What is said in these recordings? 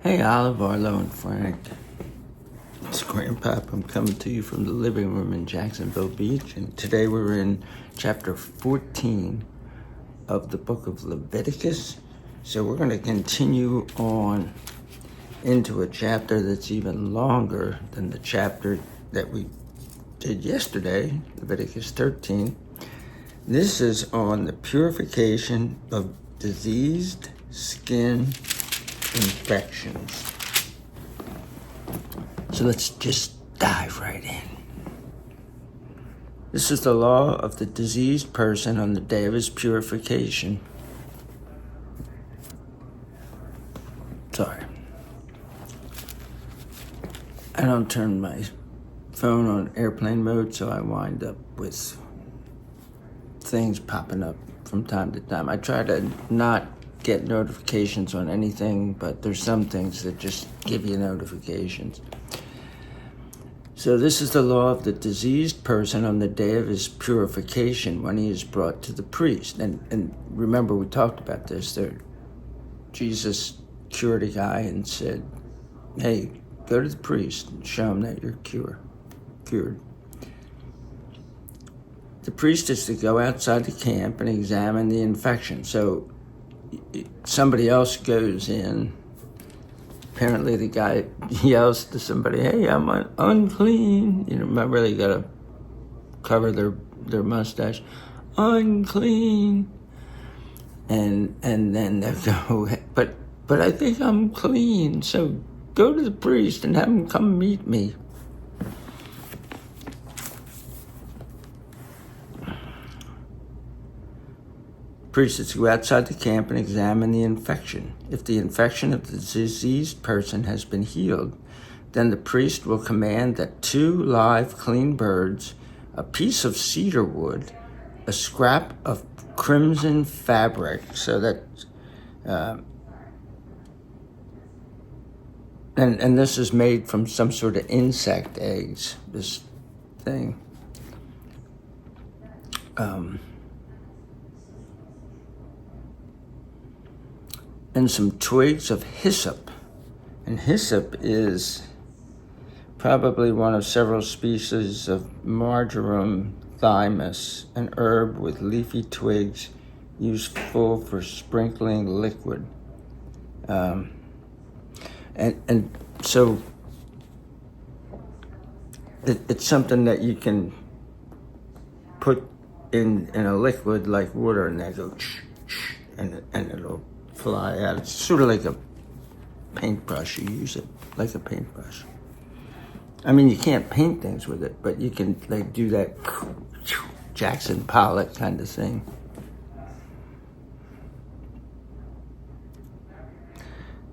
Hey, Olive, Arlo, and Frank. It's Grandpap. I'm coming to you from the living room in Jacksonville Beach, and today we're in chapter 14 of the book of Leviticus. So we're going to continue on into a chapter that's even longer than the chapter that we did yesterday, Leviticus 13. This is on the purification of diseased skin infections. So let's just dive right in. This is the law of the diseased person on the day of his purification. Sorry. I don't turn my phone on airplane mode, so I wind up with things popping up from time to time. I try to not get notifications on anything, but there's some things that just give you notifications. So this is the law of the diseased person on the day of his purification when he is brought to the priest. And remember, we talked about this. Jesus cured a guy and said, hey, go to the priest and show him that you're cured. The priest is to go outside the camp and examine the infection. So somebody else goes in. Apparently the guy yells to somebody, hey, I'm unclean. You know, remember they got to cover their mustache. Unclean. And then they go, but I think I'm clean. So go to the priest and have him come meet me. Priest is to go outside the camp and examine the infection. If the infection of the diseased person has been healed, then the priest will command that 2 live clean birds, a piece of cedar wood, a scrap of crimson fabric, so that, and this is made from some sort of insect eggs, this thing. And some twigs of hyssop. And hyssop is probably one of several species of marjoram thymus, an herb with leafy twigs useful for sprinkling liquid. And so it's something that you can put in a liquid like water, and they go and it'll fly out. It's sort of like a paintbrush. You use it like a paintbrush. I mean, you can't paint things with it, but you can like do that Jackson Pollock kind of thing.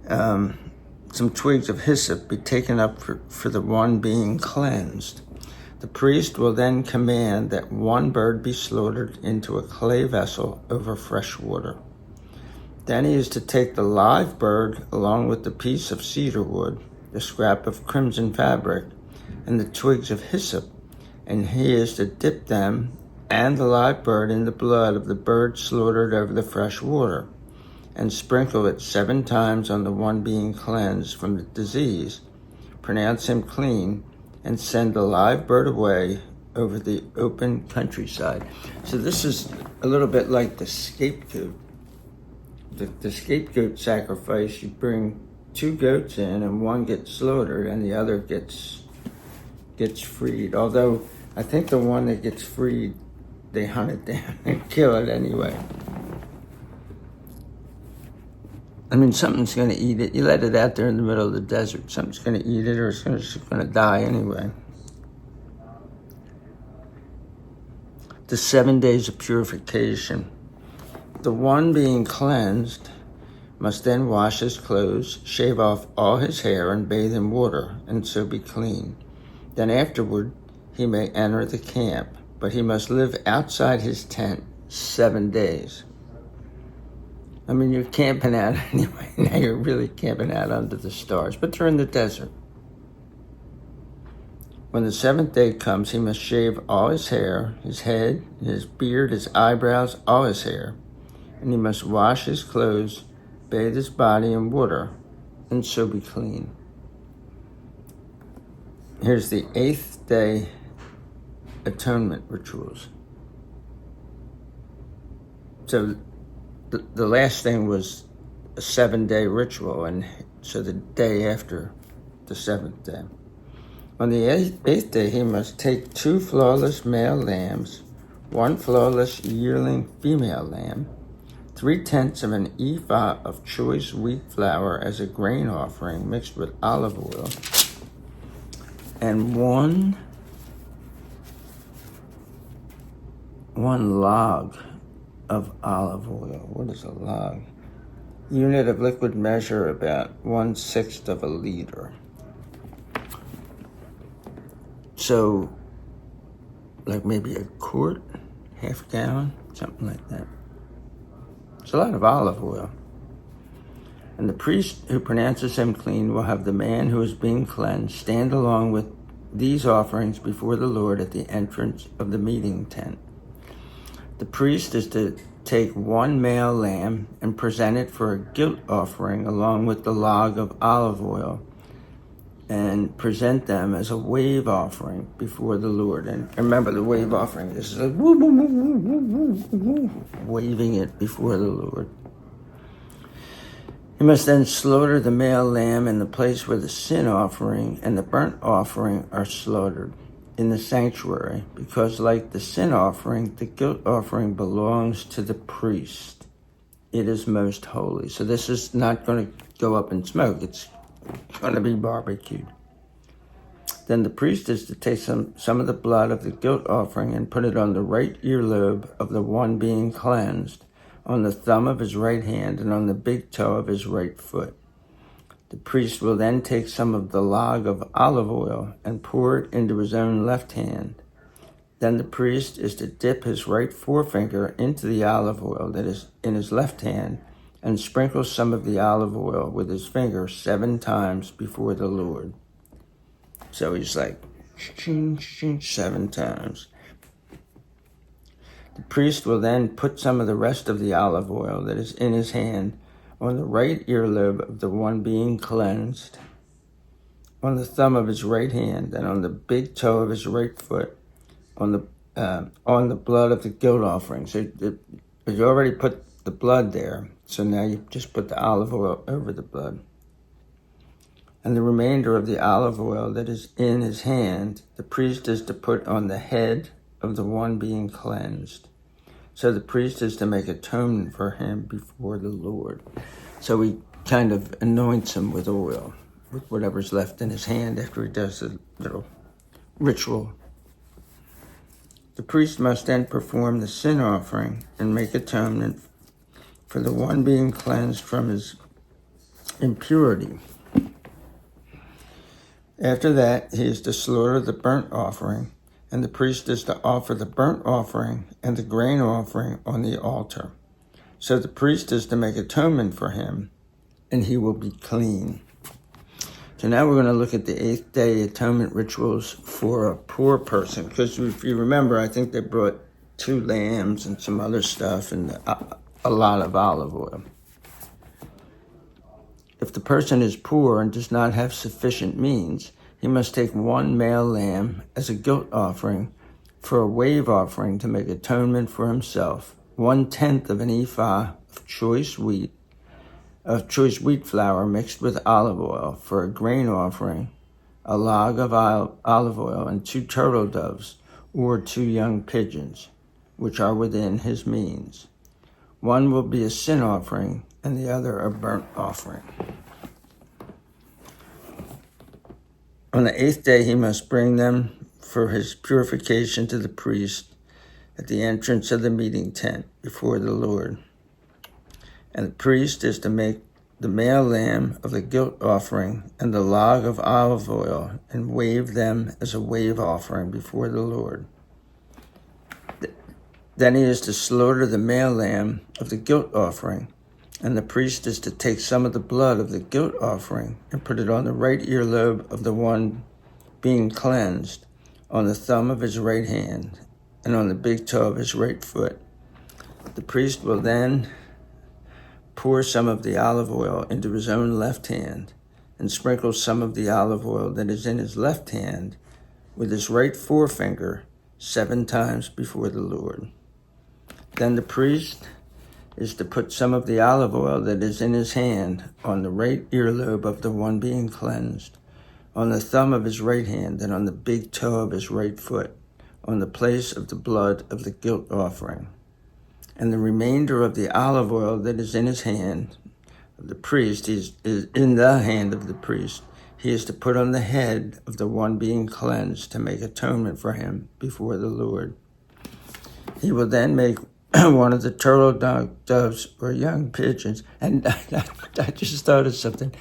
Some twigs of hyssop be taken up for the one being cleansed. The priest will then command that 1 bird be slaughtered into a clay vessel over fresh water. Then he is to take the live bird along with the piece of cedar wood, the scrap of crimson fabric, and the twigs of hyssop, and he is to dip them and the live bird in the blood of the bird slaughtered over the fresh water, and sprinkle it 7 times on the one being cleansed from the disease, pronounce him clean, and send the live bird away over the open countryside. So this is a little bit like the scapegoat. The scapegoat sacrifice, you bring 2 goats in and one gets slaughtered and the other gets freed. Although I think the one that gets freed, they hunt it down and kill it anyway. I mean, something's going to eat it. You let it out there in the middle of the desert, something's going to eat it, or it's going to die anyway. The 7 days of purification. The one being cleansed must then wash his clothes, shave off all his hair, and bathe in water, and so be clean. Then afterward he may enter the camp, but he must live outside his tent 7 days. I mean, you're camping out anyway. Now you're really camping out under the stars, but they're in the desert. When the 7th day comes, he must shave all his hair, his head, his beard, his eyebrows, all his hair. And he must wash his clothes, bathe his body in water, and so be clean. Here's the 8th day atonement rituals. So the last thing was a 7-day ritual, and so the day after the 7th day. On the 8th day, he must take 2 flawless male lambs, 1 flawless yearling female lamb, 3/10 of an ephah of choice wheat flour as a grain offering mixed with olive oil, and one log of olive oil. What is a log? Unit of liquid measure about 1/6 of a liter. So, like maybe a quart, half gallon, something like that. It's a lot of olive oil. And the priest who pronounces him clean will have the man who is being cleansed stand along with these offerings before the Lord at the entrance of the meeting tent. The priest is to take 1 male lamb and present it for a guilt offering along with the log of olive oil, and present them as a wave offering before the Lord. And remember, the wave offering is like waving it before the Lord. He must then slaughter the male lamb in the place where the sin offering and the burnt offering are slaughtered, in the sanctuary, because like the sin offering, the guilt offering belongs to the priest. It is most holy. So this is not going to go up in smoke. It's going to be barbecued. Then the priest is to take some of the blood of the guilt offering and put it on the right earlobe of the one being cleansed, on the thumb of his right hand, and on the big toe of his right foot. The priest will then take some of the log of olive oil and pour it into his own left hand. Then the priest is to dip his right forefinger into the olive oil that is in his left hand and sprinkle some of the olive oil with his finger 7 times before the Lord. So he's like, 7 times. The priest will then put some of the rest of the olive oil that is in his hand on the right earlobe of the one being cleansed, on the thumb of his right hand, and on the big toe of his right foot, on the blood of the guilt offering. So you already put the blood there, so now you just put the olive oil over the blood. And the remainder of the olive oil that is in his hand, the priest is to put on the head of the one being cleansed. So the priest is to make atonement for him before the Lord. So he kind of anoints him with oil, with whatever's left in his hand after he does the little ritual. The priest must then perform the sin offering and make atonement for the one being cleansed from his impurity. After that, he is to slaughter the burnt offering, and the priest is to offer the burnt offering and the grain offering on the altar. So the priest is to make atonement for him, and he will be clean. So now we're going to look at the 8th day atonement rituals for a poor person. Because if you remember, I think they brought 2 lambs and some other stuff and a lot of olive oil. If the person is poor and does not have sufficient means, he must take 1 male lamb as a guilt offering for a wave offering to make atonement for himself, 1/10 of an ephah of choice wheat flour mixed with olive oil for a grain offering, a log of olive oil, and 2 turtle doves or 2 young pigeons, which are within his means. One will be a sin offering and the other a burnt offering. On the 8th day, he must bring them for his purification to the priest at the entrance of the meeting tent before the Lord. And the priest is to make the male lamb of the guilt offering and the log of olive oil and wave them as a wave offering before the Lord. Then he is to slaughter the male lamb of the guilt offering, and the priest is to take some of the blood of the guilt offering and put it on the right earlobe of the one being cleansed, on the thumb of his right hand, and on the big toe of his right foot. The priest will then pour some of the olive oil into his own left hand and sprinkles some of the olive oil that is in his left hand with his right forefinger 7 times before the Lord. Then the priest is to put some of the olive oil that is in his hand on the right earlobe of the one being cleansed, on the thumb of his right hand, and on the big toe of his right foot, on the place of the blood of the guilt offering. And the remainder of the olive oil that is in his hand of the priest is in the hand of the priest. He is to put on the head of the one being cleansed to make atonement for him before the Lord. He will then make one of the turtle doves or young pigeons. And I just thought of something.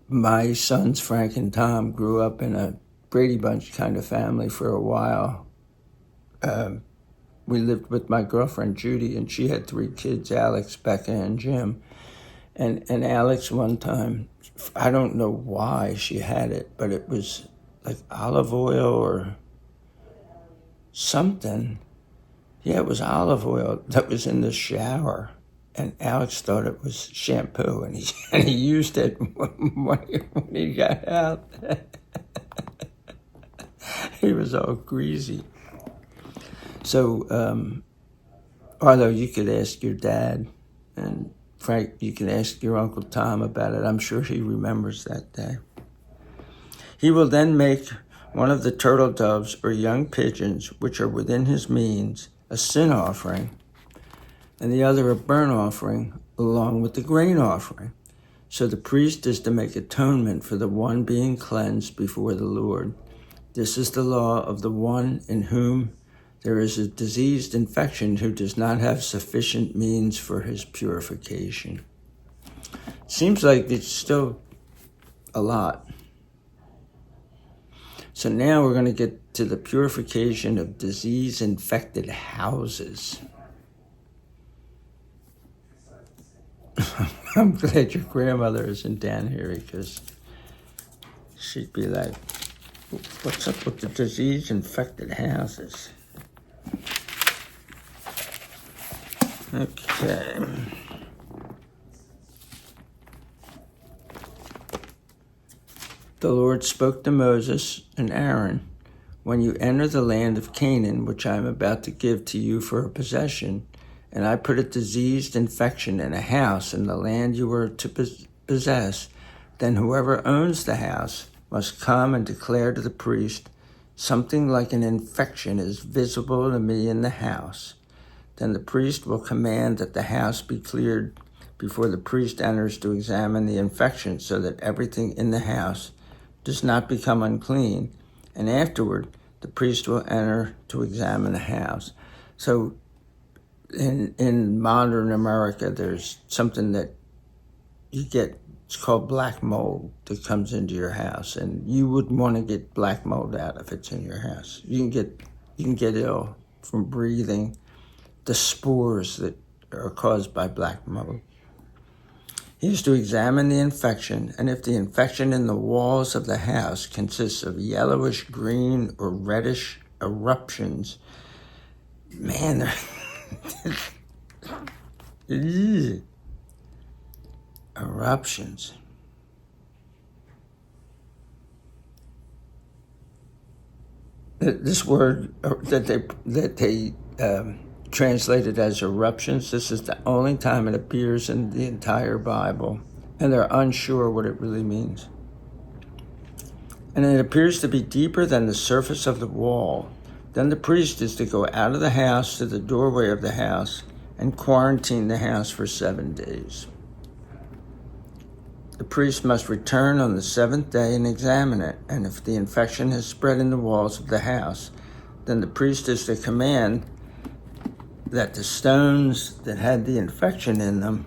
My sons, Frank and Tom, grew up in a Brady Bunch kind of family for a while. We lived with my girlfriend, Judy, and she had 3 kids, Alex, Becca, and Jim. And Alex one time, I don't know why she had it, but it was like olive oil or something. Yeah, it was olive oil that was in the shower. And Alex thought it was shampoo, and he used it when he got out. He was all greasy. So, Arlo, you could ask your dad, and Frank, you can ask your Uncle Tom about it. I'm sure he remembers that day. He will then make one of the turtle doves or young pigeons, which are within his means, a sin offering, and the other a burnt offering, along with the grain offering. So the priest is to make atonement for the one being cleansed before the Lord. This is the law of the one in whom there is a diseased infection who does not have sufficient means for his purification. Seems like it's still a lot. So now we're going to get to the purification of disease-infected houses. I'm glad your grandmother isn't down here, because she'd be like, what's up with the disease-infected houses? Okay. The Lord spoke to Moses and Aaron, "When you enter the land of Canaan, which I am about to give to you for a possession, and I put a diseased infection in a house in the land you are to possess, then whoever owns the house must come and declare to the priest, 'Something like an infection is visible to me in the house.' Then the priest will command that the house be cleared before the priest enters to examine the infection, so that everything in the house does not become unclean, and afterward the priest will enter to examine the house." So in modern America, there's something that you get, it's called black mold, that comes into your house, and you wouldn't want to get black mold out if it's in your house. You can get ill from breathing the spores that are caused by black mold. He is to examine the infection, and if the infection in the walls of the house consists of yellowish, green, or reddish eruptions, man, eruptions. This word that they translated as eruptions, this is the only time it appears in the entire Bible, and they're unsure what it really means. And it appears to be deeper than the surface of the wall. Then the priest is to go out of the house to the doorway of the house and quarantine the house for 7 days. The priest must return on the 7th day and examine it, and if the infection has spread in the walls of the house, then the priest is to command that the stones that had the infection in them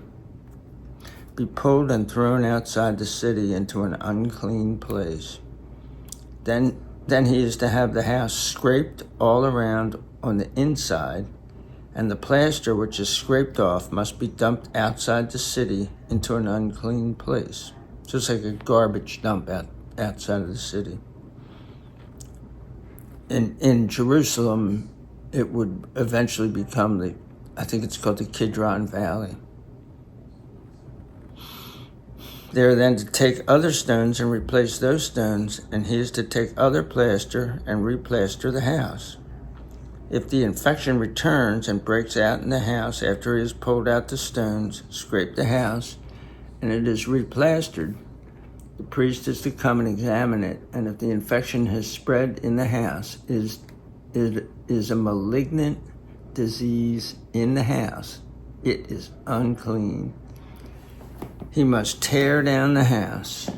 be pulled and thrown outside the city into an unclean place. Then he is to have the house scraped all around on the inside, and the plaster which is scraped off must be dumped outside the city into an unclean place. So it's like a garbage dump outside of the city. In Jerusalem, it would eventually become I think it's called the Kidron Valley. They are then to take other stones and replace those stones, and he is to take other plaster and replaster the house. If the infection returns and breaks out in the house after he has pulled out the stones, scrape the house, and it is replastered, the priest is to come and examine it, and if the infection has spread in the house, it is a malignant disease in the house, it is unclean. He must tear down the house,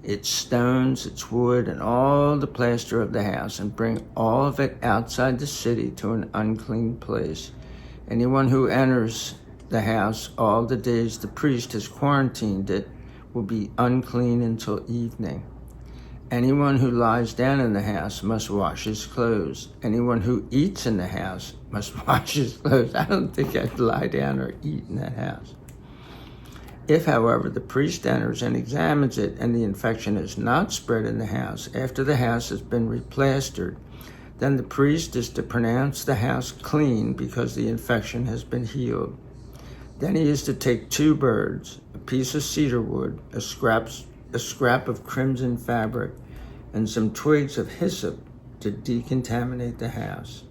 its stones, its wood, and all the plaster of the house, and bring all of it outside the city to an unclean place. Anyone who enters the house all the days the priest has quarantined it will be unclean until evening. Anyone who lies down in the house must wash his clothes. Anyone who eats in the house must wash his clothes. I don't think I'd lie down or eat in that house. If, however, the priest enters and examines it and the infection is not spread in the house after the house has been replastered, then the priest is to pronounce the house clean because the infection has been healed. Then he is to take 2 birds, a piece of cedar wood, a scrap of crimson fabric, and some twigs of hyssop to decontaminate the house.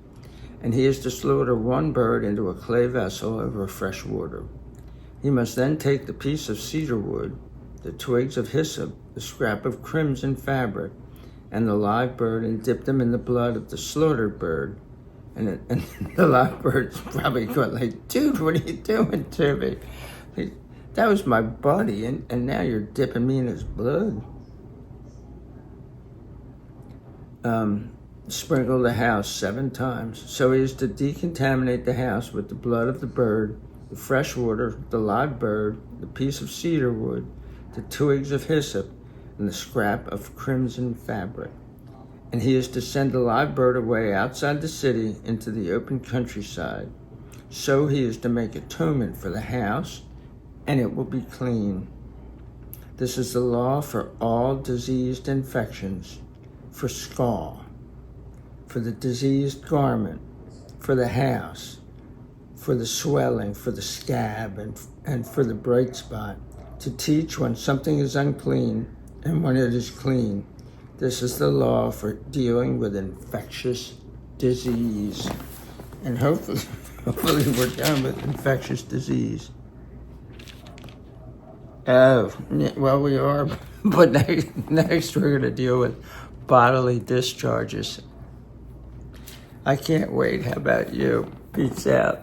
And he is to slaughter 1 bird into a clay vessel over fresh water. He must then take the piece of cedar wood, the twigs of hyssop, the scrap of crimson fabric, and the live bird, and dip them in the blood of the slaughtered bird. And the live bird's probably going like, dude, what are you doing to me? That was my buddy, and now you're dipping me in his blood. Sprinkle the house 7 times. So he is to decontaminate the house with the blood of the bird, the fresh water, the live bird, the piece of cedar wood, the twigs of hyssop, and the scrap of crimson fabric. And he is to send the live bird away outside the city into the open countryside. So he is to make atonement for the house, and it will be clean. This is the law for all diseased infections, for scall, for the diseased garment, for the house, for the swelling, for the scab, and for the bright spot, to teach when something is unclean and when it is clean. This is the law for dealing with infectious disease. And hopefully we're done with infectious disease. Oh, well, we are, but next we're going to deal with bodily discharges. I can't wait. How about you? Peace out.